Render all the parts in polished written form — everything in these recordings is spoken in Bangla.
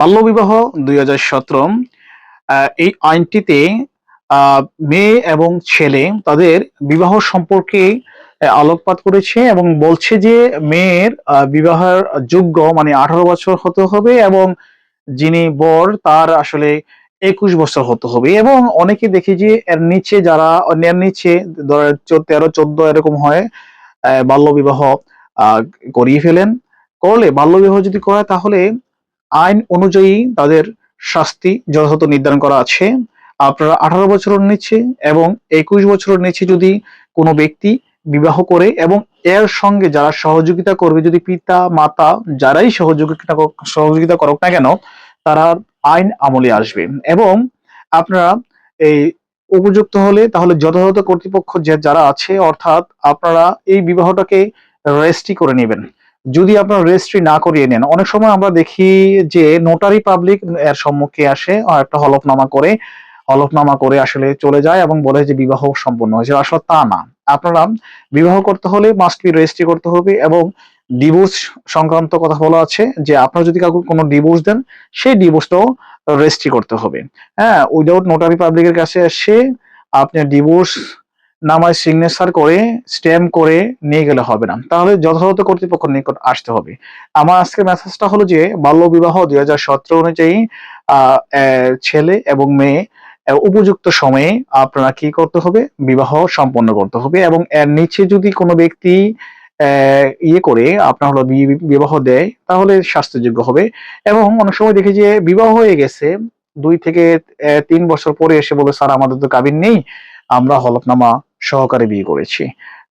বাল্যবিবাহ ২০১৭ এই আইনটিতে মেয়ে এবং ছেলে তাদের বিবাহ সম্পর্কে আলোকপাত করেছে এবং বলছে যে মেয়ের বিবাহের যোগ্য মানে ১৮ বছর হতে হবে এবং যিনি বর তার আসলে ২১ বছর হতে হবে। এবং অনেকে দেখি যে এর নিচে যারা এর নিচে ধরেন ১৩-১৪ এরকম হয়, বাল্যবিবাহ করিয়ে ফেলেন। করলে বাল্যবিবাহ যদি করে তাহলে আইন অনুযায়ী তাদের শাস্তি যথাযথ নির্ধারণ করা আছে। আপনারা ১৮ বছরের নিচে এবং ২১ বছরের নিচে যদি কোনো ব্যক্তি বিবাহ করে এবং এর সঙ্গে যারা সহযোগিতা করবে, যদি পিতা মাতা যারাই সহযোগিতা করুক না কেন, তারা আইন আমলে আসবে। এবং আপনারা এই উপযুক্ত হলে তাহলে যথাযথ কর্তৃপক্ষ যারা আছে, অর্থাৎ আপনারা এই বিবাহটাকে রেজিস্ট্রি করে নেবেন। যদি আপনারা রেজিস্ট্রি না করিয়ে নেন, অনেক সময় আমরা দেখি যে নোটারি পাবলিক এর সম্মুখে আসে একটা হলফনামা করে আসলে চলে যায় এবং বলে যে বিবাহ সম্পন্ন হয়েছে। আসলে তা না। আপনারা বিবাহ করতে হলে মাস্ট বি রেজিস্ট্রি করতে হবে এবং ডিভোর্স সংক্রান্ত কথা বলা আছে যে আপনারা যদি কাউকে কোনো ডিভোর্স দেন, সেই ডিভোর্সটাও রেজিস্ট্রি করতে হবে। হ্যাঁ, উইদাউট নোটারি পাবলিকের কাছে এসে আপনি ডিভোর্স নামায় সিগনেচার করে স্ট্যাম্প করে নিয়ে গেলে হবে না, তাহলে যথাযথ কর্তৃপক্ষের নিকট আসতে হবে। আমার আজকের মেসেজটা হলো যে বাল্যবিবাহ ২০১৭ অনুযায়ী ছেলে এবং মেয়ে উপযুক্ত সময়ে আপনারা কি করতে হবে, বিবাহ সম্পন্ন করতে হবে। এবং এর নিচে যদি কোনো ব্যক্তি ইয়ে করে আপনার হলো বিবাহ দেয় তাহলে শাস্তিযোগ্য হবে। এবং অনেক সময় দেখি যে বিবাহ হয়ে গেছে ২ থেকে ৩ বছর পরে এসে বলে, স্যার আমাদের তো কাবিন নেই, আমরা হলফনামা সহকারে বিয়ে করেছি।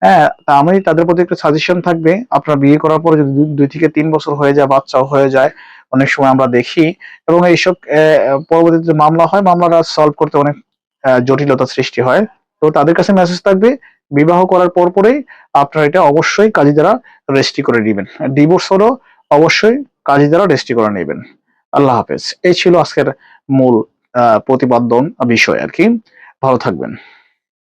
হ্যাঁ, তা আমি তাদের প্রতি একটা সাজেশন থাকবে, আপনারা বিয়ে করার পরে যদি ২ থেকে ৩ বছর হয়ে যায়, বাচ্চাও হয়ে যায়, অনেক সময় আমরা দেখি। এবং এইসব পরবর্তীতে মামলা হয়, মামলাটা সলভ করতে অনেক জটিলতা সৃষ্টি হয়। তো তাদের কাছে মেসেজ থাকবে, বিবাহ করার পরেই আপনারা এটা অবশ্যই কাজী দ্বারা রেজিস্ট্রি করে নেবেন। ডিভোর্স হলো অবশ্যই কাজী দ্বারা রেজিস্ট্রি করে নেবেন। আল্লাহ হাফেজ। এই ছিল আজকের মূল প্রতিপাদ্য বিষয় আর কি। ভালো থাকবেন।